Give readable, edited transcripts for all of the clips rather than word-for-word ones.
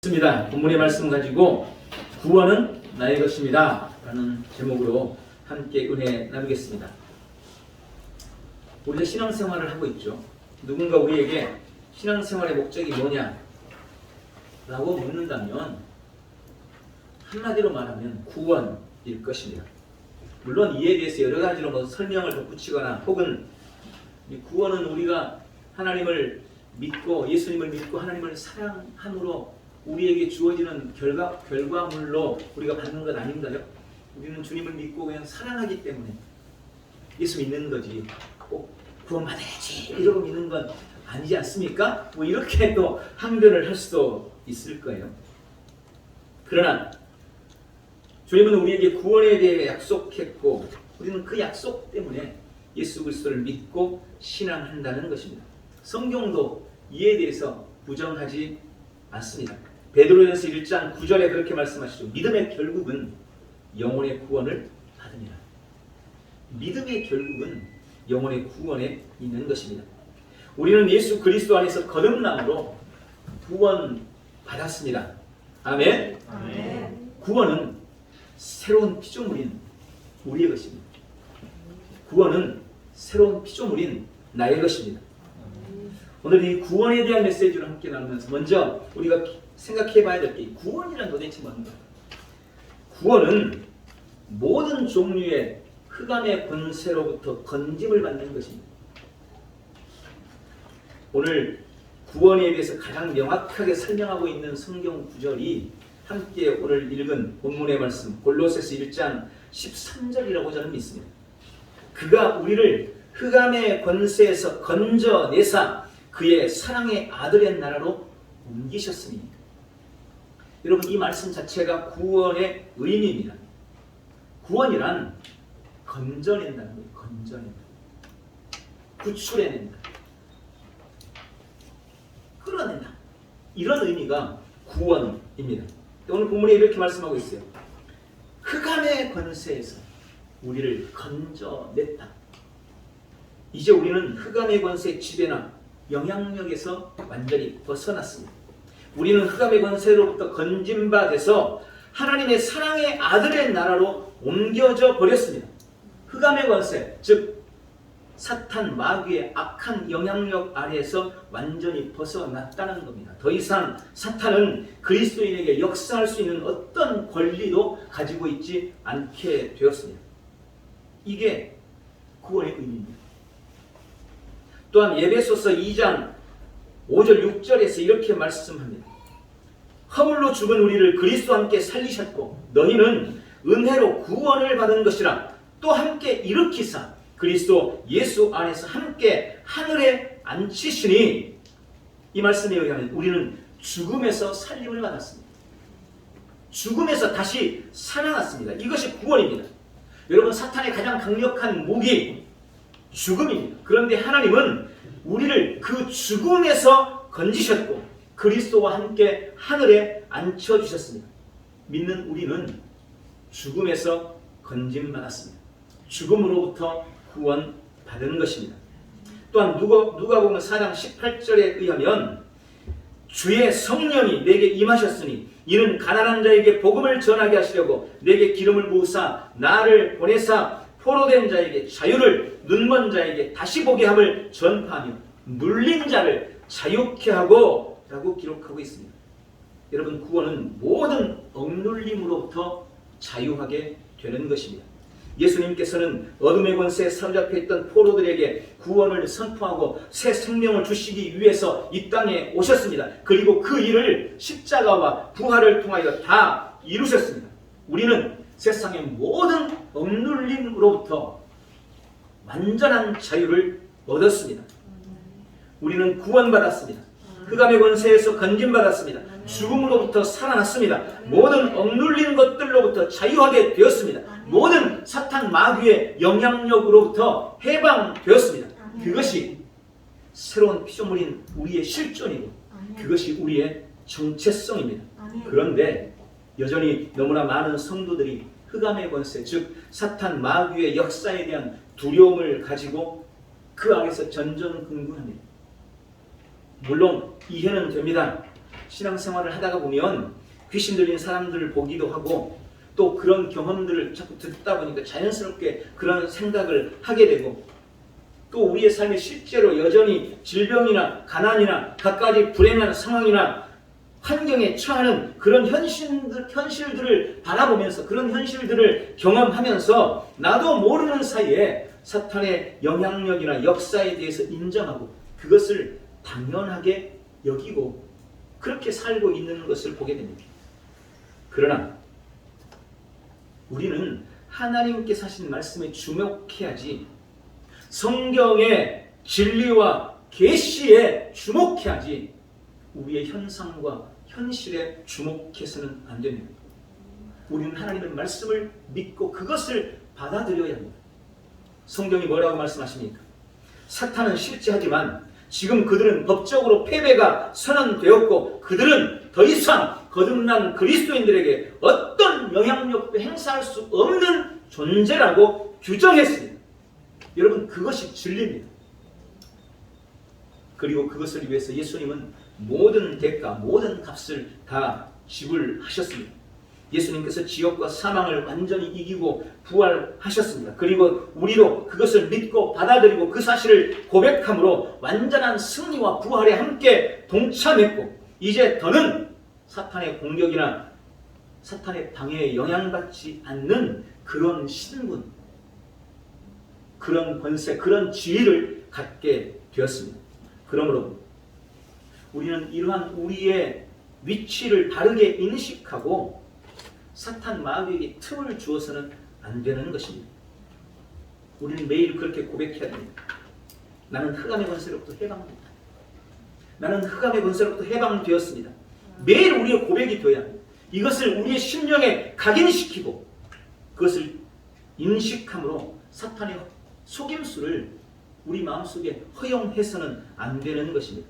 있습니다. 본문의 말씀 가지고 구원은 나의 것입니다 라는 제목으로 함께 은혜 나누겠습니다. 우리가 신앙생활을 하고 있죠. 누군가 우리에게 신앙생활의 목적이 뭐냐 라고 묻는다면 한마디로 말하면 구원일 것입니다. 물론 이에 대해서 여러 가지로 설명을 덧붙이거나 혹은 이 구원은 우리가 하나님을 믿고 예수님을 믿고 하나님을 사랑함으로 우리에게 주어지는 결과물로 우리가 받는 것 아닌가요? 우리는 주님을 믿고 그냥 사랑하기 때문에 예수 믿는 거지 꼭 구원받아야지 이러고 믿는 건 아니지 않습니까? 뭐 이렇게 또 항변을 할 수도 있을 거예요. 그러나 주님은 우리에게 구원에 대해 약속했고 우리는 그 약속 때문에 예수 그리스도를 믿고 신앙한다는 것입니다. 성경도 이에 대해서 부정하지 않습니다. 베드로전서 1장 9절에 그렇게 말씀하시죠. 믿음의 결국은 영혼의 구원을 받으니라. 믿음의 결국은 영혼의 구원에 있는 것입니다. 우리는 예수 그리스도 안에서 거듭남으로 구원받았습니다. 아멘. 아멘. 구원은 새로운 피조물인 우리의 것입니다. 구원은 새로운 피조물인 나의 것입니다. 오늘 이 구원에 대한 메시지를 함께 나누면서 먼저 우리가 생각해 봐야 될 게 구원이란 도대체 뭔가? 구원은 모든 종류의 흑암의 권세로부터 건짐을 받는 것입니다. 오늘 구원에 대해서 가장 명확하게 설명하고 있는 성경 구절이 함께 오늘 읽은 본문의 말씀 골로새서 1장 13절이라고 저는 믿습니다. 그가 우리를 흑암의 권세에서 건져내사 그의 사랑의 아들의 나라로 옮기셨으니. 여러분 이 말씀 자체가 구원의 의미입니다. 구원이란 건져낸다는 거예요. 건져낸다. 구출해낸다. 끌어낸다. 이런 의미가 구원입니다. 오늘 본문에 이렇게 말씀하고 있어요. 흑암의 권세에서 우리를 건져냈다. 이제 우리는 흑암의 권세의 지배나 영향력에서 완전히 벗어났습니다. 우리는 흑암의 권세로부터 건진바 돼서 하나님의 사랑의 아들의 나라로 옮겨져 버렸습니다. 흑암의 권세, 즉 사탄 마귀의 악한 영향력 아래에서 완전히 벗어났다는 겁니다. 더 이상 사탄은 그리스도인에게 역사할 수 있는 어떤 권리도 가지고 있지 않게 되었습니다. 이게 구원의 의미입니다. 또한 에베소서 2장 5절 6절에서 이렇게 말씀합니다. 허물로 죽은 우리를 그리스도와 함께 살리셨고 너희는 은혜로 구원을 받은 것이라 또 함께 일으키사 그리스도 예수 안에서 함께 하늘에 앉히시니. 이 말씀에 의하면 우리는 죽음에서 살림을 받았습니다. 죽음에서 다시 살아났습니다. 이것이 구원입니다. 여러분 사탄의 가장 강력한 무기 죽음입니다. 그런데 하나님은 우리를 그 죽음에서 건지셨고 그리스도와 함께 하늘에 앉혀주셨습니다. 믿는 우리는 죽음에서 건짐받았습니다. 죽음으로부터 구원받은 것입니다. 또한 누가복음 4장 18절에 의하면 주의 성령이 내게 임하셨으니 이는 가난한 자에게 복음을 전하게 하시려고 내게 기름을 부으사 나를 보내사 포로된 자에게 자유를 눈먼 자에게 다시 보게 함을 전파하며 눌린 자를 자유케 하고 라고 기록하고 있습니다. 여러분 구원은 모든 억눌림으로부터 자유하게 되는 것입니다. 예수님께서는 어둠의 권세에 사로잡혀 있던 포로들에게 구원을 선포하고 새 생명을 주시기 위해서 이 땅에 오셨습니다. 그리고 그 일을 십자가와 부활을 통하여 다 이루셨습니다. 우리는 세상의 모든 억눌림으로부터 완전한 자유를 얻었습니다. 우리는 구원받았습니다. 흑암의 권세에서 건짐받았습니다. 죽음으로부터 살아났습니다. 모든 억눌린 것들로부터 자유하게 되었습니다. 모든 사탄 마귀의 영향력으로부터 해방되었습니다. 그것이 새로운 피조물인 우리의 실존이고 그것이 우리의 정체성입니다. 그런데 여전히 너무나 많은 성도들이 흑암의 권세, 즉 사탄 마귀의 역사에 대한 두려움을 가지고 그 안에서 전전긍긍합니다. 물론 이해는 됩니다. 신앙생활을 하다가 보면 귀신 들린 사람들을 보기도 하고 또 그런 경험들을 자꾸 듣다 보니까 자연스럽게 그런 생각을 하게 되고 또 우리의 삶에 실제로 여전히 질병이나 가난이나 갖가지 불행한 상황이나 환경에 처하는 그런 현실들을 바라보면서 그런 현실들을 경험하면서 나도 모르는 사이에 사탄의 영향력이나 역사에 대해서 인정하고 그것을 당연하게 여기고 그렇게 살고 있는 것을 보게 됩니다. 그러나 우리는 하나님께서 하신 말씀에 주목해야지 성경의 진리와 계시에 주목해야지 우리의 현상과 현실에 주목해서는 안 됩니다. 우리는 하나님의 말씀을 믿고 그것을 받아들여야 합니다. 성경이 뭐라고 말씀하십니까? 사탄은 실제하지만 지금 그들은 법적으로 패배가 선언되었고 그들은 더 이상 거듭난 그리스도인들에게 어떤 영향력도 행사할 수 없는 존재라고 규정했습니다. 여러분 그것이 진리입니다. 그리고 그것을 위해서 예수님은 모든 대가, 모든 값을 다 지불하셨습니다. 예수님께서 지옥과 사망을 완전히 이기고 부활하셨습니다. 그리고 우리도 그것을 믿고 받아들이고 그 사실을 고백함으로 완전한 승리와 부활에 함께 동참했고 이제 더는 사탄의 공격이나 사탄의 방해에 영향받지 않는 그런 신분, 그런 권세, 그런 지위를 갖게 되었습니다. 그러므로 우리는 이러한 우리의 위치를 바르게 인식하고 사탄 마귀에게 틈을 주어서는 안 되는 것입니다. 우리는 매일 그렇게 고백해야 됩니다. 나는 흑암의 권세로부터 해방됩니다. 나는 흑암의 권세로부터 해방되었습니다. 매일 우리의 고백이 되어야 합니다. 이것을 우리의 심령에 각인시키고 그것을 인식함으로 사탄의 속임수를 우리 마음속에 허용해서는 안 되는 것입니다.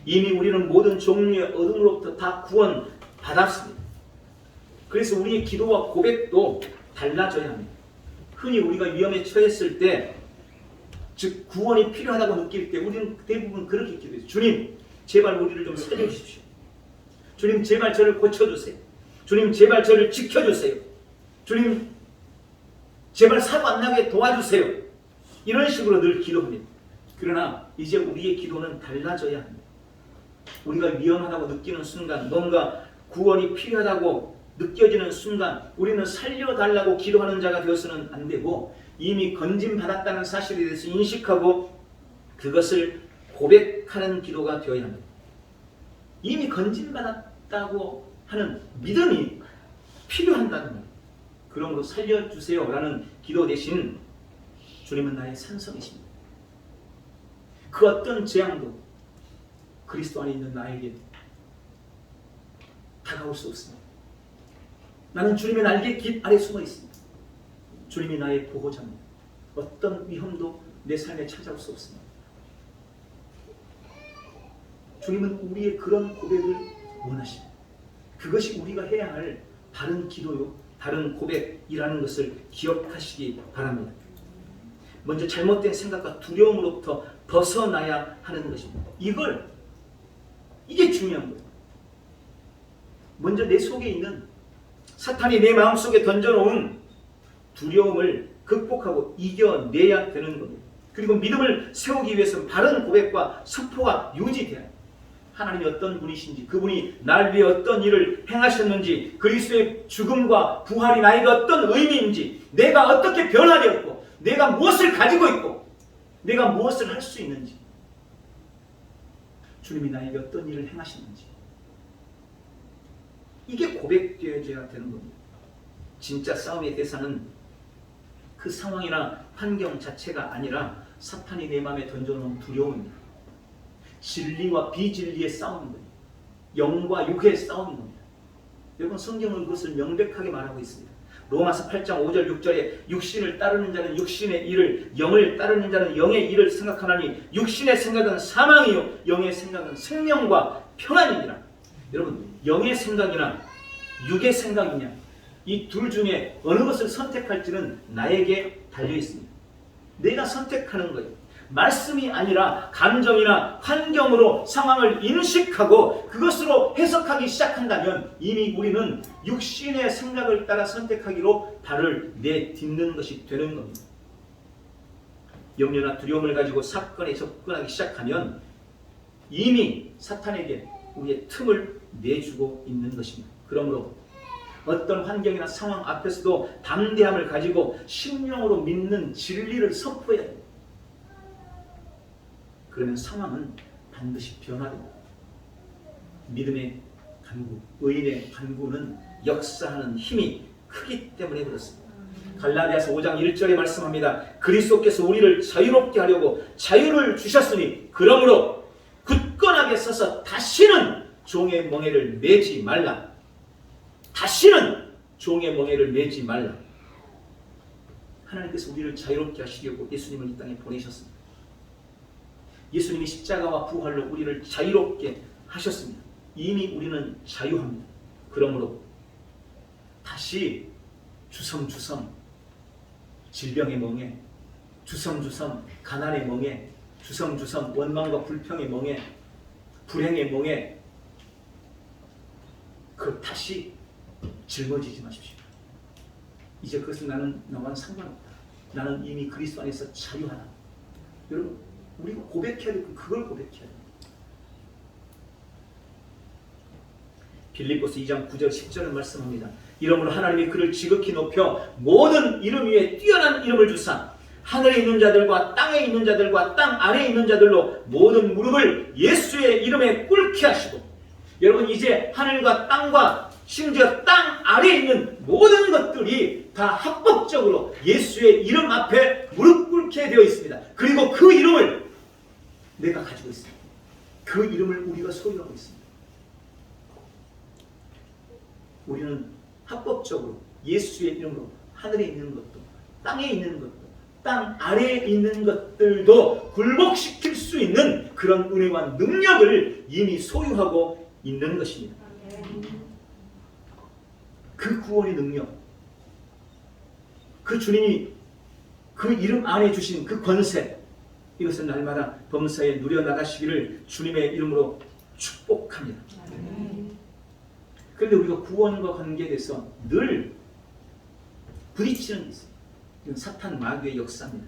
이미 우리는 모든 종류의 어둠으로부터 다 구원받았습니다. 그래서 우리의 기도와 고백도 달라져야 합니다. 흔히 우리가 위험에 처했을 때, 즉 구원이 필요하다고 느낄 때 우리는 대부분 그렇게 기도해요. 주님, 제발 우리를 좀 살려주십시오. 주님, 제발 저를 고쳐주세요. 주님, 제발 저를 지켜주세요. 주님, 제발 사고 안 나게 도와주세요. 이런 식으로 늘 기도합니다. 그러나 이제 우리의 기도는 달라져야 합니다. 우리가 위험하다고 느끼는 순간, 뭔가 구원이 필요하다고 느껴지는 순간 우리는 살려달라고 기도하는 자가 되어서는 안 되고 이미 건짐받았다는 사실에 대해서 인식하고 그것을 고백하는 기도가 되어야 합니다. 이미 건짐받았다고 하는 믿음이 필요한다는 거예요. 그러므로 살려주세요 라는 기도 대신 주님은 나의 산성이십니다. 그 어떤 재앙도 그리스도 안에 있는 나에게 다가올 수 없습니다. 나는 주님의 날개 깃 아래 숨어 있습니다. 주님이 나의 보호자입니다. 어떤 위험도 내 삶에 찾아올 수 없습니다. 주님은 우리의 그런 고백을 원하십니다. 그것이 우리가 해야 할 바른 기도요, 바른 고백이라는 것을 기억하시기 바랍니다. 먼저 잘못된 생각과 두려움으로부터 벗어나야 하는 것입니다. 이게 중요한 거예요. 먼저 내 속에 있는 사탄이 내 마음속에 던져놓은 두려움을 극복하고 이겨내야 되는 겁니다. 그리고 믿음을 세우기 위해서는 바른 고백과 선포가 유지돼야 해요. 하나님이 어떤 분이신지, 그분이 날 위해 어떤 일을 행하셨는지, 그리스도의 죽음과 부활이 나에게 어떤 의미인지, 내가 어떻게 변화되었고, 내가 무엇을 가지고 있고, 내가 무엇을 할 수 있는지, 주님이 나에게 어떤 일을 행하셨는지, 이게 고백되어야 되는 겁니다. 진짜 싸움의 대상은 그 상황이나 환경 자체가 아니라 사탄이 내 마음에 던져놓은 두려움입니다. 진리와 비진리의 싸움입니다. 영과 육의 싸움입니다. 여러분 성경은 그것을 명백하게 말하고 있습니다. 로마서 8장 5절 6절에 육신을 따르는 자는 육신의 일을, 영을 따르는 자는 영의 일을 생각하나니 육신의 생각은 사망이요 영의 생각은 생명과 평안이니라. 여러분 영의 생각이나 육의 생각이냐, 이 둘 중에 어느 것을 선택할지는 나에게 달려 있습니다. 내가 선택하는 거예요. 말씀이 아니라 감정이나 환경으로 상황을 인식하고 그것으로 해석하기 시작한다면 이미 우리는 육신의 생각을 따라 선택하기로 발을 내딛는 것이 되는 겁니다. 염려나 두려움을 가지고 사건에 접근하기 시작하면 이미 사탄에게 우리의 틈을 내주고 있는 것입니다. 그러므로 어떤 환경이나 상황 앞에서도 담대함을 가지고 심령으로 믿는 진리를 선포해야 됩니다. 그러면 상황은 반드시 변화됩니다. 믿음의 간구, 의인의 간구는 역사하는 힘이 크기 때문에 그렇습니다. 갈라디아서 5장 1절에 말씀합니다. 그리스도께서 우리를 자유롭게 하려고 자유를 주셨으니 그러므로 굳건하게 서서 다시는 종의 멍에를 매지 말라. 다시는 종의 멍에를 매지 말라. 하나님께서 우리를 자유롭게 하시려고 예수님을 이 땅에 보내셨습니다. 예수님이 십자가와 부활로 우리를 자유롭게 하셨습니다. 이미 우리는 자유합니다. 그러므로 다시 주섬주섬 질병의 멍에, 주섬주섬 가난의 멍에, 주섬주섬 원망과 불평의 멍에, 불행의 멍에 다시 짊어지지 마십시오. 이제 그것은 나와는 상관없다. 나는 이미 그리스도 안에서 자유하다. 여러분, 우리가 고백해야 되고 그걸 고백해야 됩니다. 빌립보서 2장 9절 10절을 말씀합니다. 이러므로 하나님이 그를 지극히 높여 모든 이름 위에 뛰어난 이름을 주사 하늘에 있는 자들과 땅에 있는 자들과 땅 아래에 있는 자들로 모든 무릎을 예수의 이름에 꿇게 하시고, 여러분 이제 하늘과 땅과 심지어 땅 아래에 있는 모든 것들이 다 합법적으로 예수의 이름 앞에 무릎 꿇게 되어 있습니다. 그리고 그 이름을 내가 가지고 있습니다. 그 이름을 우리가 소유하고 있습니다. 우리는 합법적으로 예수의 이름으로 하늘에 있는 것도 땅에 있는 것도 땅 아래에 있는 것들도 굴복시킬 수 있는 그런 은혜와 능력을 이미 소유하고 있는 것입니다. 그 구원의 능력, 그 주님이 그 이름 안에 주신 그 권세, 이것은 날마다 범사에 누려나가시기를 주님의 이름으로 축복합니다. 그런데 우리가 구원과 관계돼서 늘 부딪히는 게 있어요. 이건 사탄 마귀의 역사입니다.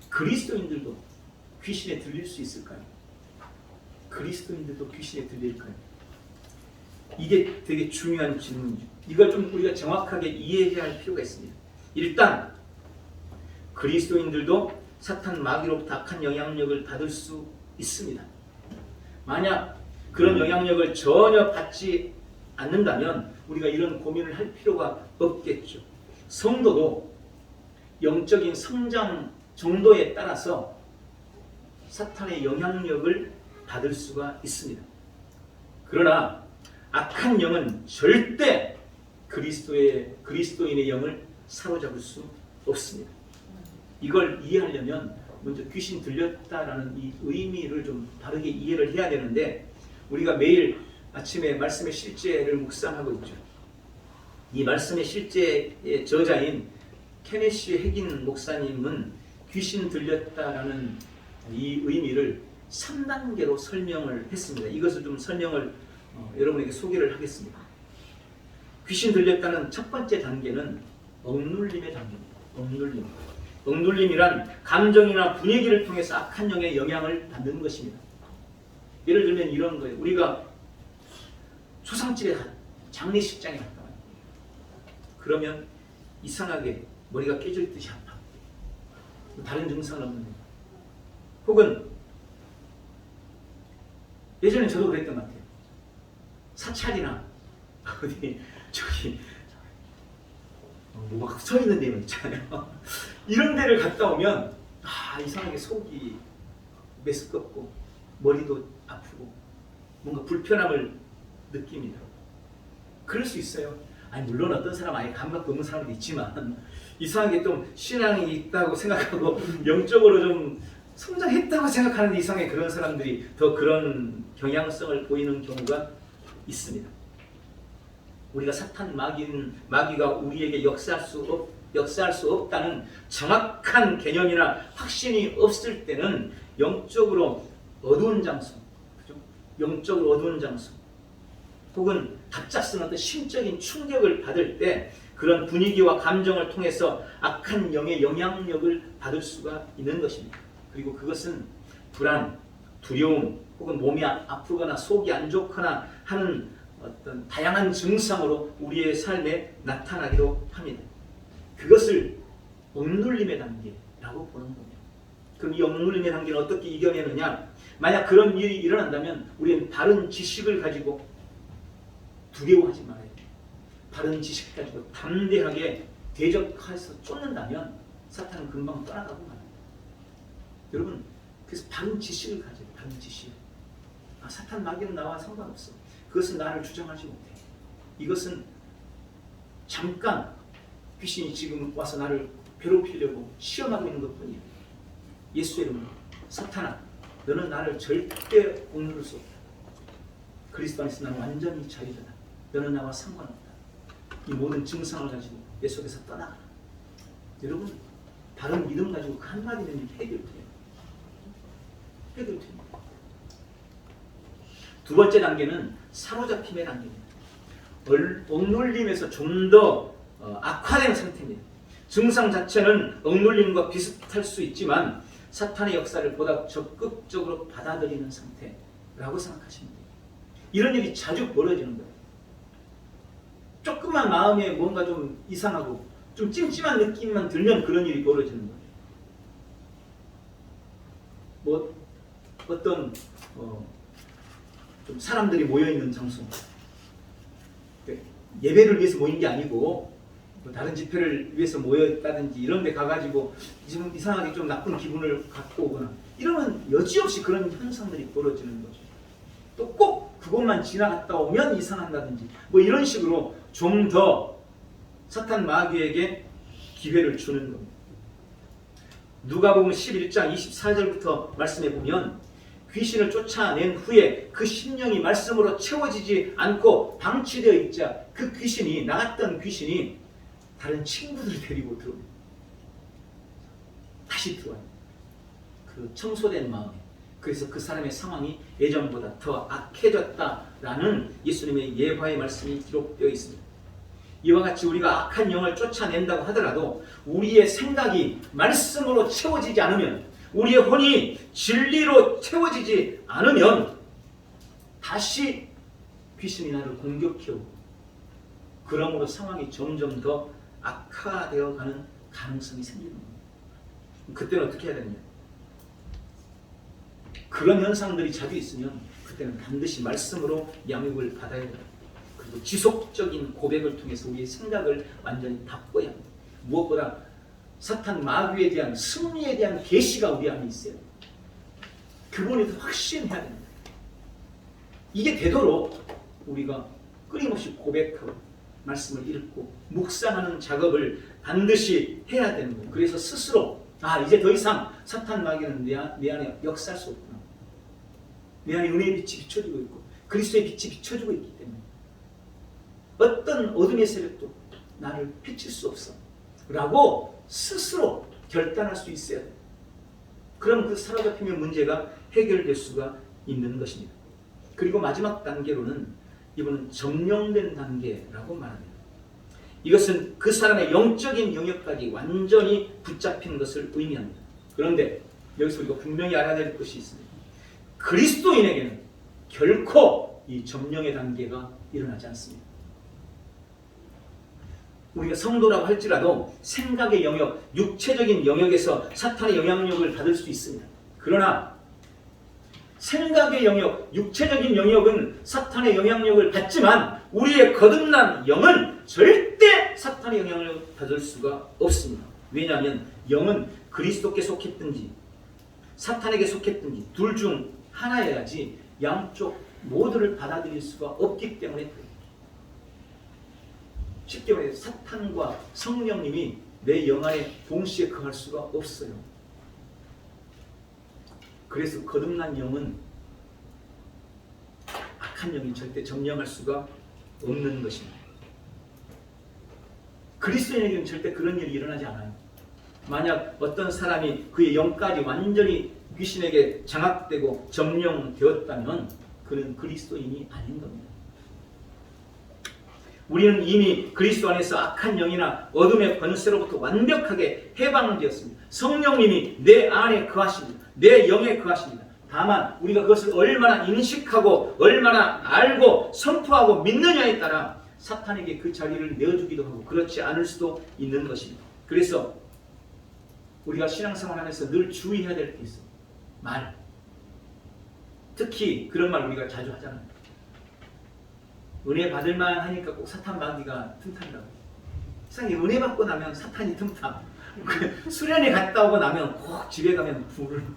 그리스도인들도 귀신에 들릴 수 있을까요? 그리스도인들도 귀신에 들릴까요? 이게 되게 중요한 질문이죠. 이걸 좀 우리가 정확하게 이해해야 할 필요가 있습니다. 일단 그리스도인들도 사탄 마귀로부터 악한 영향력을 받을 수 있습니다. 만약 그런 영향력을 전혀 받지 않는다면 우리가 이런 고민을 할 필요가 없겠죠. 성도도 영적인 성장 정도에 따라서 사탄의 영향력을 받을 수가 있습니다. 그러나 악한 영은 절대 그리스도인의 영을 사로잡을 수 없습니다. 이걸 이해하려면 먼저 귀신 들렸다라는 이 의미를 좀 바르게 이해를 해야 되는데, 우리가 매일 아침에 말씀의 실제를 묵상하고 있죠. 이 말씀의 실제의 저자인 케네시 핵인 목사님은 귀신 들렸다라는 이 의미를 3단계로 설명을 했습니다. 이것을 좀 설명을 여러분에게 소개를 하겠습니다. 귀신 들렸다는 첫 번째 단계는 억눌림의 단계입니다. 억눌림이란 감정이나 분위기를 통해서 악한 영의 영향을 받는 것입니다. 예를 들면 이런 거예요. 우리가 초상집에 장례식장에 갔다 와요. 그러면 이상하게 머리가 깨질 듯이 아파. 다른 증상은 없는데. 혹은 예전에 저도 그랬던 것 같아요. 사찰이나 어디 저기 뭐가 서 있는 데가 있잖아요. 이런 데를 갔다 오면 이상하게 속이 메스껍고 머리도 아프고 뭔가 불편함을 느낍니다. 그럴 수 있어요. 물론 어떤 사람 아예 감각도 없는 사람도 있지만 이상하게 좀 신앙이 있다고 생각하고 영적으로 좀 성장했다고 생각하는 이상의 그런 사람들이 더 그런 경향성을 보이는 경우가 있습니다. 우리가 사탄 마귀가 우리에게 역사할 수 역사할 수 없다는 정확한 개념이나 확신이 없을 때는 영적으로 어두운 장소, 그죠? 영적으로 어두운 장소, 혹은 갑작스런 어떤 심적인 충격을 받을 때 그런 분위기와 감정을 통해서 악한 영의 영향력을 받을 수가 있는 것입니다. 그리고 그것은 불안, 두려움, 혹은 몸이 아프거나 속이 안 좋거나 하는 어떤 다양한 증상으로 우리의 삶에 나타나기도 합니다. 그것을 억눌림의 단계라고 보는 겁니다. 그럼 이 억눌림의 단계는 어떻게 이겨내느냐? 만약 그런 일이 일어난다면 우리는 바른 지식을 가지고 두려워하지 말아야 돼요. 바른 지식 가지고 담대하게 대적해서 쫓는다면 사탄은 금방 떠나가고 말아요. 여러분, 그래서 바른 지식을 가져요. 바른 지식. 사탄 마귀는 나와 상관없어. 그것은 나를 주장하지 못해. 이것은 잠깐 귀신이 지금 와서 나를 괴롭히려고 시험하고 있는 것뿐이에요. 예수의 이름으로 사탄아, 너는 나를 절대 억누를 수 없다. 그리스도 안에서 나는 완전히 자유다. 너는 나와 상관없다. 이 모든 증상을 가지고 내 속에서 떠나가라. 여러분, 바른 믿음 가지고 그 한마디는 해결돼요. 해결됩니다. 두 번째 단계는 사로잡힘의 단계입니다. 억눌림에서 좀 더 악화된 상태입니다. 증상 자체는 억눌림과 비슷할 수 있지만 사탄의 역사를 보다 적극적으로 받아들이는 상태라고 생각하시면 돼요. 이런 일이 자주 벌어지는 거예요. 조금만 마음에 뭔가 좀 이상하고 좀 찜찜한 느낌만 들면 그런 일이 벌어지는 거예요. 뭐 어떤 좀 사람들이 모여있는 장소, 예배를 위해서 모인 게 아니고 다른 집회를 위해서 모였다든지 이런 데 가가지고 지금 이상하게 좀 나쁜 기분을 갖고 오거나 이러면 여지없이 그런 현상들이 벌어지는 거죠. 또 꼭 그것만 지나갔다 오면 이상한다든지 뭐 이런 식으로 좀 더 사탄 마귀에게 기회를 주는 겁니다. 누가복음 11장 24절부터 말씀해 보면 귀신을 쫓아낸 후에 그 심령이 말씀으로 채워지지 않고 방치되어 있자 그 귀신이, 나갔던 귀신이 다른 친구들을 데리고 들어옵니다. 다시 들어와요. 그 청소된 마음에. 그래서 그 사람의 상황이 예전보다 더 악해졌다라는 예수님의 예화의 말씀이 기록되어 있습니다. 이와 같이 우리가 악한 영을 쫓아낸다고 하더라도 우리의 생각이 말씀으로 채워지지 않으면, 우리의 혼이 진리로 채워지지 않으면 다시 귀신이 나를 공격해오고 그러므로 상황이 점점 더 악화되어 가는 가능성이 생기는 겁니다. 그때는 어떻게 해야 되느냐? 그런 현상들이 자주 있으면 그때는 반드시 말씀으로 양육을 받아야 됩니다. 그리고 지속적인 고백을 통해서 우리의 생각을 완전히 바꿔야 합니다. 무엇보다 사탄 마귀에 대한 승리에 대한 계시가 우리 안에 있어요. 그분에 대해서 확신해야 됩니다. 이게 되도록 우리가 끊임없이 고백하고 말씀을 읽고 묵상하는 작업을 반드시 해야 되는 거예요. 그래서 스스로 이제 더 이상 사탄 마귀는 내 안에 역사할 수 없구나. 내 안에 은혜의 빛이 비춰지고 있고 그리스도의 빛이 비춰지고 있기 때문에 어떤 어둠의 세력도 나를 비칠 수 없어 라고 스스로 결단할 수 있어야 돼요. 그럼 그 사로잡힘의 문제가 해결될 수가 있는 것입니다. 그리고 마지막 단계로는 이분은 점령된 단계라고 말합니다. 이것은 그 사람의 영적인 영역까지 완전히 붙잡힌 것을 의미합니다. 그런데 여기서 우리가 분명히 알아야 될 것이 있습니다. 그리스도인에게는 결코 이 점령의 단계가 일어나지 않습니다. 우리가 성도라고 할지라도 생각의 영역, 육체적인 영역에서 사탄의 영향력을 받을 수 있습니다. 그러나 생각의 영역, 육체적인 영역은 사탄의 영향력을 받지만 우리의 거듭난 영은 절대 사탄의 영향력을 받을 수가 없습니다. 왜냐하면 영은 그리스도께 속했든지 사탄에게 속했든지 둘 중 하나여야지 양쪽 모두를 받아들일 수가 없기 때문에 그래요. 쉽게 말해서 사탄과 성령님이 내 영 안에 동시에 거할 수가 없어요. 그래서 거듭난 영은 악한 영이 절대 점령할 수가 없는 것입니다. 그리스도인에게는 절대 그런 일이 일어나지 않아요. 만약 어떤 사람이 그의 영까지 완전히 귀신에게 장악되고 점령되었다면 그는 그리스도인이 아닌 겁니다. 우리는 이미 그리스도 안에서 악한 영이나 어둠의 권세로부터 완벽하게 해방되었습니다. 성령님이 내 안에 거하십니다. 내 영에 거하십니다. 다만 우리가 그것을 얼마나 인식하고 얼마나 알고 선포하고 믿느냐에 따라 사탄에게 그 자리를 내어주기도 하고 그렇지 않을 수도 있는 것입니다. 그래서 우리가 신앙생활하면서 늘 주의해야 될 게 있어요. 말. 특히 그런 말 우리가 자주 하잖아요. 은혜 받을만 하니까 꼭 사탄 받기가 틈탄다고. 세상에 은혜 받고 나면 사탄이 틈타. 수련회 갔다 오고 나면 꼭 집에 가면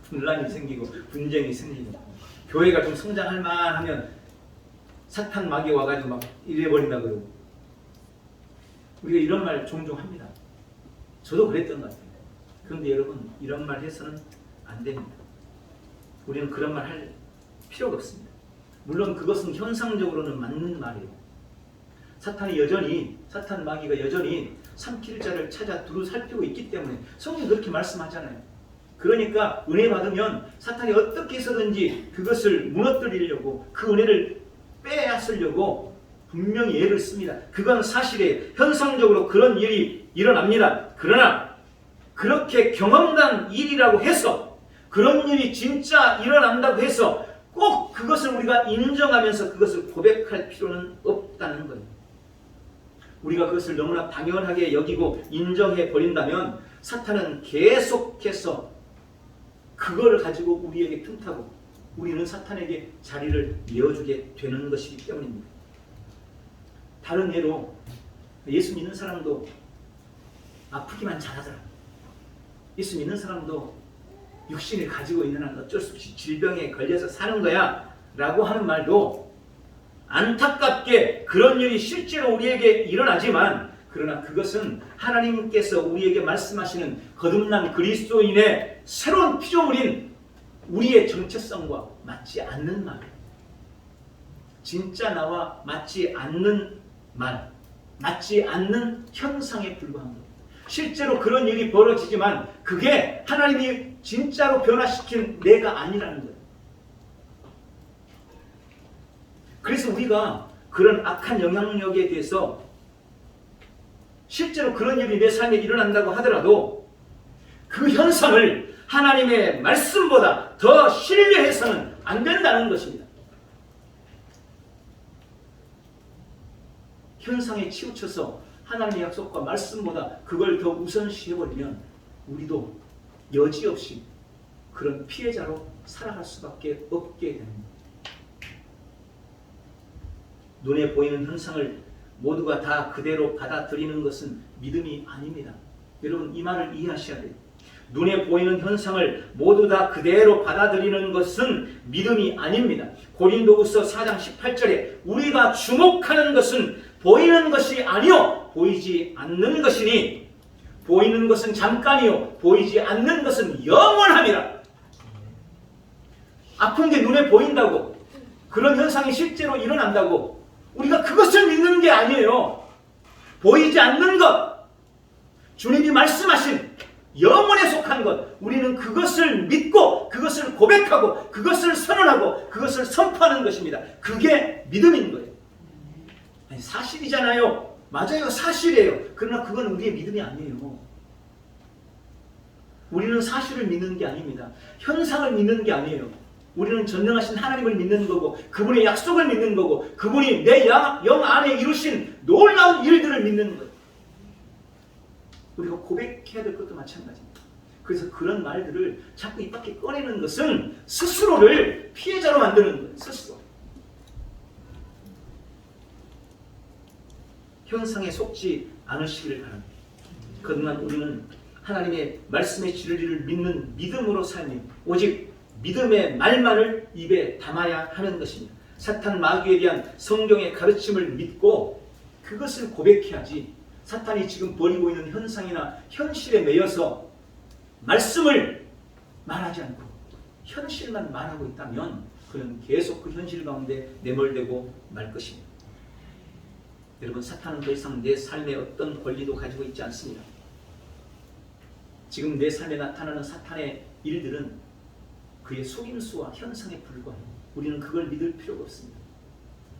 분란이 생기고 분쟁이 생기고 교회가 좀 성장할 만하면 사탄 마귀 와가지고 막 이래버린다 그러고. 우리가 이런 말 종종 합니다. 저도 그랬던 것 같아요. 그런데 여러분 이런 말 해서는 안 됩니다. 우리는 그런 말 할 필요가 없습니다. 물론 그것은 현상적으로는 맞는 말이에요. 사탄 마귀가 여전히 삼킬 자를 찾아 두루 살피고 있기 때문에 성경이 그렇게 말씀하잖아요. 그러니까 은혜 받으면 사탄이 어떻게 해서든지 그것을 무너뜨리려고 그 은혜를 빼앗으려고 분명히 애를 씁니다. 그건 사실이에요. 현상적으로 그런 일이 일어납니다. 그러나 그렇게 경험난 일이라고 해서 그런 일이 진짜 일어난다고 해서 꼭 그것을 우리가 인정하면서 그것을 고백할 필요는 없다는 거예요. 우리가 그것을 너무나 당연하게 여기고 인정해 버린다면 사탄은 계속해서 그걸 가지고 우리에게 틈타고 우리는 사탄에게 자리를 내어주게 되는 것이기 때문입니다. 다른 예로 예수 믿는 사람도 아프기만 잘하더라. 예수 믿는 사람도 육신을 가지고 있는 한 어쩔 수 없이 질병에 걸려서 사는 거야 라고 하는 말도 안타깝게 그런 일이 실제로 우리에게 일어나지만 그러나 그것은 하나님께서 우리에게 말씀하시는 거듭난 그리스도인의 새로운 피조물인 우리의 정체성과 맞지 않는 말, 진짜 나와 맞지 않는 말, 맞지 않는 현상에 불과한 것. 실제로 그런 일이 벌어지지만 그게 하나님이 진짜로 변화시킨 내가 아니라는 거예요. 그래서 우리가 그런 악한 영향력에 대해서 실제로 그런 일이 내 삶에 일어난다고 하더라도 그 현상을 하나님의 말씀보다 더 신뢰해서는 안 된다는 것입니다. 현상에 치우쳐서 하나님의 약속과 말씀보다 그걸 더 우선시해버리면 우리도 여지없이 그런 피해자로 살아갈 수밖에 없게 됩니다. 눈에 보이는 현상을 모두가 다 그대로 받아들이는 것은 믿음이 아닙니다. 여러분 이 말을 이해하셔야 돼요. 눈에 보이는 현상을 모두 다 그대로 받아들이는 것은 믿음이 아닙니다. 고린도후서 4장 18절에 우리가 주목하는 것은 보이는 것이 아니요 보이지 않는 것이니 보이는 것은 잠깐이요 보이지 않는 것은 영원함이라. 아픈 게 눈에 보인다고 그런 현상이 실제로 일어난다고 우리가 그것을 믿는 게 아니에요. 보이지 않는 것, 주님이 말씀하신 영혼에 속한 것, 우리는 그것을 믿고 그것을 고백하고 그것을 선언하고 그것을 선포하는 것입니다. 그게 믿음인 거예요. 아니, 사실이잖아요. 맞아요. 사실이에요. 그러나 그건 우리의 믿음이 아니에요. 우리는 사실을 믿는 게 아닙니다. 현상을 믿는 게 아니에요. 우리는 전능하신 하나님을 믿는 거고 그분의 약속을 믿는 거고 그분이 내 영 안에 이루신 놀라운 일들을 믿는 거예요. 우리가 고백해야 될 것도 마찬가지입니다. 그래서 그런 말들을 자꾸 입 밖에 꺼내는 것은 스스로를 피해자로 만드는 거예요. 스스로. 현상에 속지 않으시기를 바랍니다. 그러나 우리는 하나님의 말씀의 진리를 믿는 믿음으로 살며 오직 믿음의 말만을 입에 담아야 하는 것입니다. 사탄 마귀에 대한 성경의 가르침을 믿고 그것을 고백해야지 사탄이 지금 벌이고 있는 현상이나 현실에 매여서 말씀을 말하지 않고 현실만 말하고 있다면 그는 계속 그 현실 가운데 내몰되고 말 것입니다. 여러분, 사탄은 더 이상 내 삶에 어떤 권리도 가지고 있지 않습니다. 지금 내 삶에 나타나는 사탄의 일들은 그의 속임수와 현상에 불과해요. 우리는 그걸 믿을 필요가 없습니다.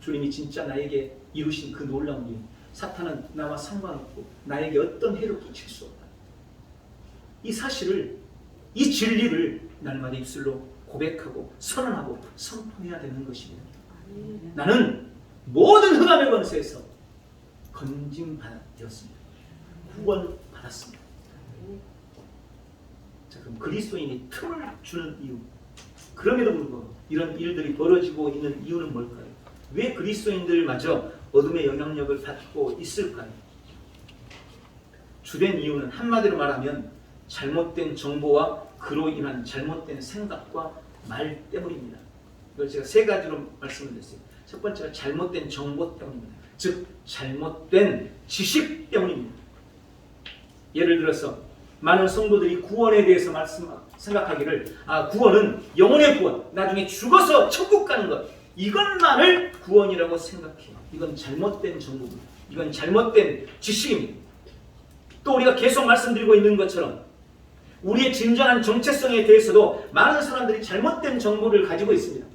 주님이 진짜 나에게 이루신 그 놀라운 일, 사탄은 나와 상관없고 나에게 어떤 해를 끼칠 수 없다. 이 사실을, 이 진리를 날마다 입술로 고백하고 선언하고 선포해야 되는 것입니다. 나는 모든 흑암의 권세에서 건짐받았습니다. 구원받았습니다. 자, 그럼 그리스도인이 틈을 주는 이유, 그럼에도 불구하고 이런 일들이 벌어지고 있는 이유는 뭘까요? 왜 그리스도인들마저 어둠의 영향력을 받고 있을까요? 주된 이유는 한마디로 말하면 잘못된 정보와 그로 인한 잘못된 생각과 말 때문입니다. 이걸 제가 세 가지로 말씀을 드렸어요. 첫 번째가 잘못된 정보 때문입니다. 즉 잘못된 지식 때문입니다. 예를 들어서 많은 성도들이 구원에 대해서 생각하기를 구원은 영혼의 구원, 나중에 죽어서 천국 가는 것, 이것만을 구원이라고 생각해요. 이건 잘못된 정보입니다. 이건 잘못된 지식입니다. 또 우리가 계속 말씀드리고 있는 것처럼 우리의 진정한 정체성에 대해서도 많은 사람들이 잘못된 정보를 가지고 있습니다.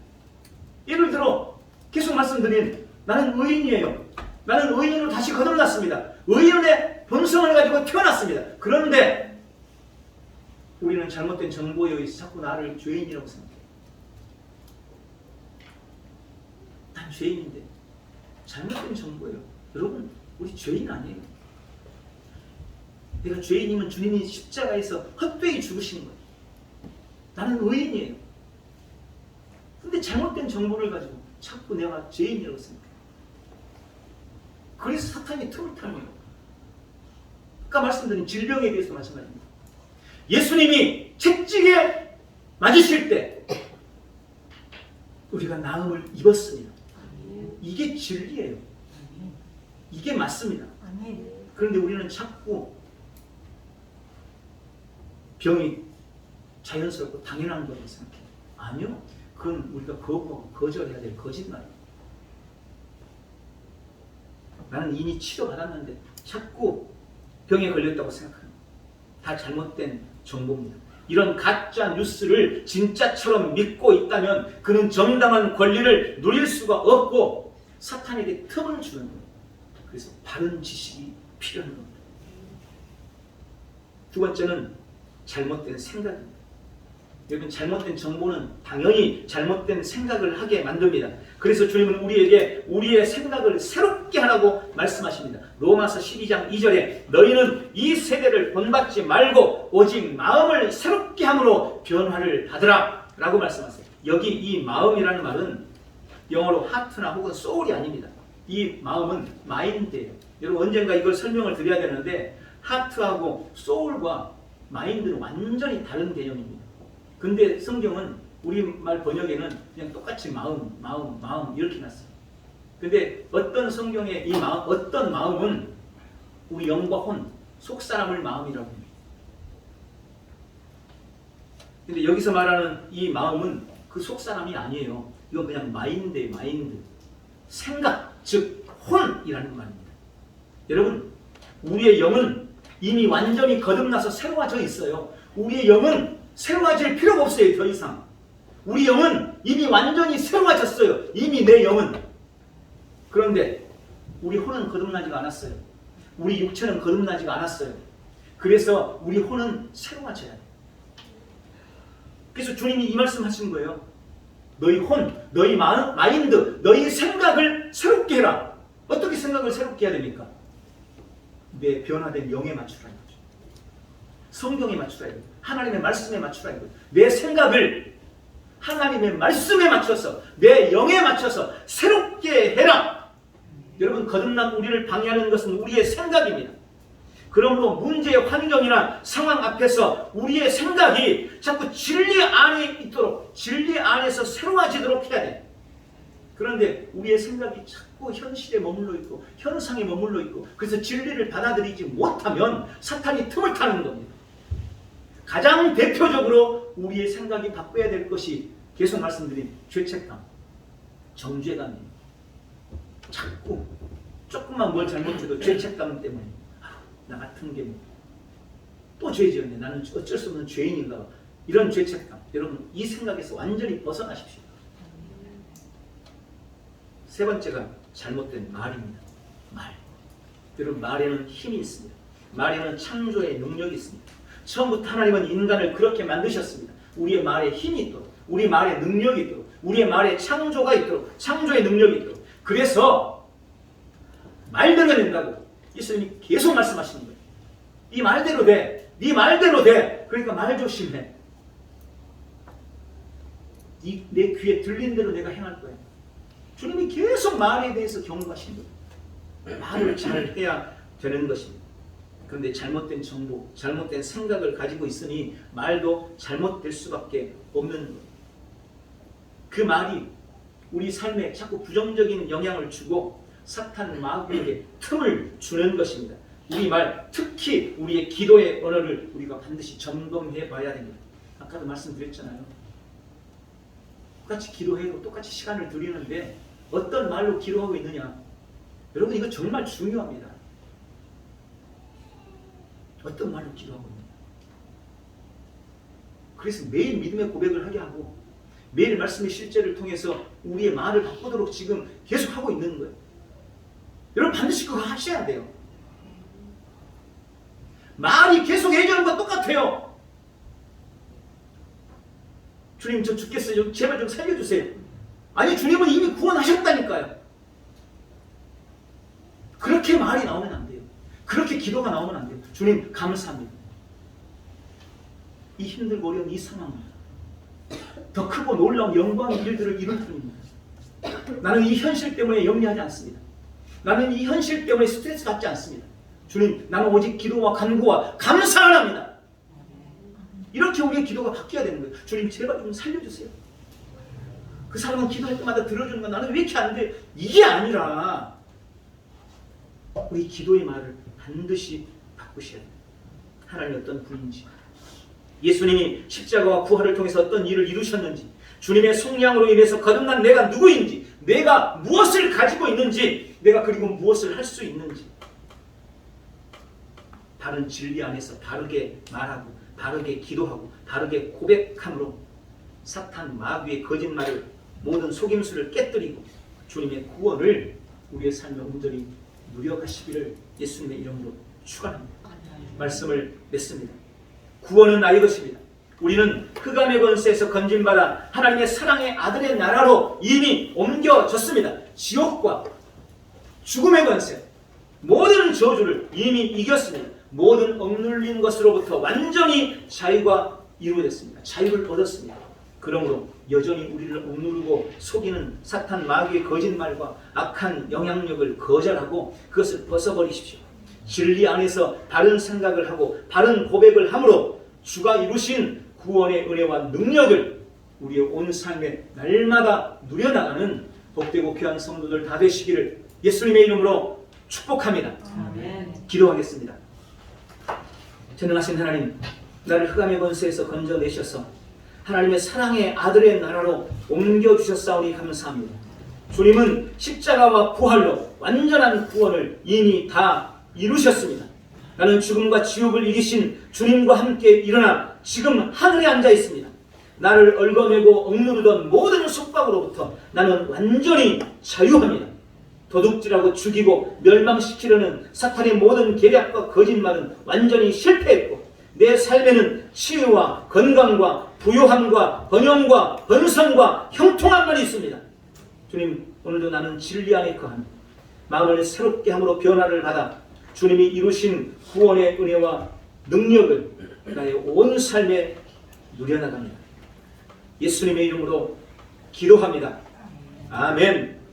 예를 들어 계속 말씀드린 나는 의인이에요. 나는 의인으로 다시 거듭났습니다. 의인의 본성을 가지고 태어났습니다. 그런데 우리는 잘못된 정보에 의해서 자꾸 나를 죄인이라고 생각해요. 난 죄인인데 잘못된 정보예요. 여러분, 우리 죄인 아니에요. 내가 죄인이면 주님이 십자가에서 헛되이 죽으신 거예요. 나는 의인이에요. 근데 잘못된 정보를 가지고 자꾸 내가 죄인이라고 생각해요. 그래서 사탄이 틈을 타는 거예요. 아까 말씀드린 질병에 대해서 마찬가지입니다. 예수님이 채찍에 맞으실 때 우리가 나음을 입었습니다. 이게 진리예요. 이게 맞습니다. 그런데 우리는 자꾸 병이 자연스럽고 당연한 거라고 생각해요. 아니요. 그건 우리가 거부하고 거절해야 될 거짓말이에요. 나는 이미 치료받았는데 자꾸 병에 걸렸다고 생각합니다. 다 잘못된 정보입니다. 이런 가짜 뉴스를 진짜처럼 믿고 있다면 그는 정당한 권리를 누릴 수가 없고 사탄에게 틈을 주는 거예요. 그래서 바른 지식이 필요한 겁니다. 두 번째는 잘못된 생각입니다. 여러분, 잘못된 정보는 당연히 잘못된 생각을 하게 만듭니다. 그래서 주님은 우리에게 우리의 생각을 새롭게 하라고 말씀하십니다. 로마서 12장 2절에 너희는 이 세대를 본받지 말고 오직 마음을 새롭게 함으로 변화를 받으라 라고 말씀하세요. 여기 이 마음이라는 말은 영어로 하트나 혹은 소울이 아닙니다. 이 마음은 마인드예요. 여러분, 언젠가 이걸 설명을 드려야 되는데 하트하고 소울과 마인드는 완전히 다른 개념입니다. 근데 성경은 우리말 번역에는 그냥 똑같이 마음 이렇게 놨어요. 근데 어떤 성경의 이 마음, 어떤 마음은 우리 영과 혼, 속사람을 마음이라고 합니다. 근데 여기서 말하는 이 마음은 그 속사람이 아니에요. 이건 그냥 마인드예요. 마인드. 생각, 즉 혼이라는 말입니다. 여러분, 우리의 영은 이미 완전히 거듭나서 새로워져 있어요. 우리의 영은 새로워질 필요가 없어요. 더 이상. 우리 영은 이미 완전히 새로워졌어요. 이미 내 영은. 그런데 우리 혼은 거듭나지가 않았어요. 우리 육체는 거듭나지가 않았어요. 그래서 우리 혼은 새로워져야 돼요. 그래서 주님이 이 말씀 하신 거예요. 너희 혼, 너희 마인드, 너희 생각을 새롭게 해라. 어떻게 생각을 새롭게 해야 됩니까? 내 변화된 영에 맞추라는 거죠. 성경에 맞추라는 거죠. 하나님의 말씀에 맞추라는 거죠. 내 생각을 하나님의 말씀에 맞춰서 내 영에 맞춰서 새롭게 해라. 여러분, 거듭난 우리를 방해하는 것은 우리의 생각입니다. 그러므로 문제의 환경이나 상황 앞에서 우리의 생각이 자꾸 진리 안에 있도록, 진리 안에서 새로워지도록 해야 돼. 그런데 우리의 생각이 자꾸 현실에 머물러 있고 현상에 머물러 있고 그래서 진리를 받아들이지 못하면 사탄이 틈을 타는 겁니다. 가장 대표적으로 우리의 생각이 바꿔야 될 것이 계속 말씀드린 죄책감, 정죄감이에요. 자꾸 조금만 뭘 잘못해도 죄책감 때문에 나 같은 게 또 죄 지었네. 나는 어쩔 수 없는 죄인인가 봐. 이런 죄책감. 여러분 이 생각에서 완전히 벗어나십시오. 세 번째가 잘못된 말입니다. 말. 여러분 말에는 힘이 있습니다. 말에는 창조의 능력이 있습니다. 처음부터 하나님은 인간을 그렇게 만드셨습니다. 우리의 말에 힘이 있도록, 우리 말에 능력이 있도록, 우리의 말에 창조가 있도록, 창조의 능력이 있도록. 그래서 말대로 된다고 예수님이 계속 말씀하시는 거예요. 이 말대로 돼. 네 말대로 돼. 그러니까 말 조심해. 내 귀에 들린 대로 내가 행할 거야. 주님이 계속 말에 대해서 경고하시는 거예요. 말을 잘 해야 되는 것입니다. 그런데 잘못된 정보, 잘못된 생각을 가지고 있으니 말도 잘못될 수밖에 없는 거예요. 그 말이 우리 삶에 자꾸 부정적인 영향을 주고 사탄 마귀에게 틈을 주는 것입니다. 우리 말, 특히 우리의 기도의 언어를 우리가 반드시 점검해 봐야 됩니다. 아까도 말씀드렸잖아요. 똑같이 기도해도 똑같이 시간을 들이는데 어떤 말로 기도하고 있느냐. 여러분 이거 정말 중요합니다. 어떤 말로 기도하고 있느냐. 그래서 매일 믿음의 고백을 하게 하고 매일 말씀의 실제를 통해서 우리의 말을 바꾸도록 지금 계속 하고 있는 거예요. 여러분 반드시 그거 하셔야 돼요. 말이 계속 예전과 똑같아요. 주님 저 죽겠어요. 제발 좀 살려주세요. 아니 주님은 이미 구원하셨다니까요. 그렇게 말이 나오면 안 돼요. 그렇게 기도가 나오면 안 돼요. 주님 감사합니다. 이 힘들고 어려운 이 상황 더 크고 놀라운 영광의 일들을 이룰 뿐입니다. 나는 이 현실 때문에 염려하지 않습니다. 나는 이 현실 때문에 스트레스 받지 않습니다. 주님 나는 오직 기도와 간구와 감사를 합니다. 이렇게 우리의 기도가 바뀌어야 되는 거예요. 주님 제발 좀 살려주세요. 그 사람은 기도할 때마다 들어주는 건 나는 왜 이렇게 안 돼? 이게 아니라 우리 기도의 말을 반드시 바꾸셔야 돼요. 하나님이 어떤 분인지, 예수님이 십자가와 부활을 통해서 어떤 일을 이루셨는지, 주님의 속량으로 인해서 거듭난 내가 누구인지, 내가 무엇을 가지고 있는지, 내가 그리고 무엇을 할 수 있는지 바른 진리 안에서 바르게 말하고 바르게 기도하고 바르게 고백함으로 사탄 마귀의 거짓말을 모든 속임수를 깨뜨리고 주님의 구원을 우리의 삶에 온전히 누려가시기를 예수님의 이름으로 축원합니다. 말씀을 맺습니다. 구원은 나의 것입니다. 우리는 흑암의 권세에서 건진받아 하나님의 사랑의 아들의 나라로 이미 옮겨졌습니다. 지옥과 죽음의 권세, 모든 저주를 이미 이겼습니다. 모든 억눌린 것으로부터 완전히 자유가 이루어졌습니다. 자유를 얻었습니다. 그러므로 여전히 우리를 억누르고 속이는 사탄 마귀의 거짓말과 악한 영향력을 거절하고 그것을 벗어버리십시오. 진리 안에서 바른 생각을 하고 바른 고백을 함으로 주가 이루신 구원의 은혜와 능력을 우리의 온 삶에 날마다 누려나가는 복되고 귀한 성도들 다 되시기를 예수님의 이름으로 축복합니다. 아멘. 기도하겠습니다. 전능하신 하나님, 나를 흑암의 권세에서 건져내셔서 하나님의 사랑의 아들의 나라로 옮겨주셨사오니 감사합니다. 주님은 십자가와 부활로 완전한 구원을 이미 다 이루셨습니다. 나는 죽음과 지옥을 이기신 주님과 함께 일어나 지금 하늘에 앉아 있습니다. 나를 얽어매고 억누르던 모든 속박으로부터 나는 완전히 자유합니다. 도둑질하고 죽이고 멸망시키려는 사탄의 모든 계략과 거짓말은 완전히 실패했고 내 삶에는 치유와 건강과 부요함과 번영과 번성과 형통함만 있습니다. 주님, 오늘도 나는 진리 안에 거하며 마음을 새롭게 함으로 변화를 받아 주님이 이루신 구원의 은혜와 능력을 나의 온 삶에 누려나갑니다. 예수님의 이름으로 기도합니다. 아멘.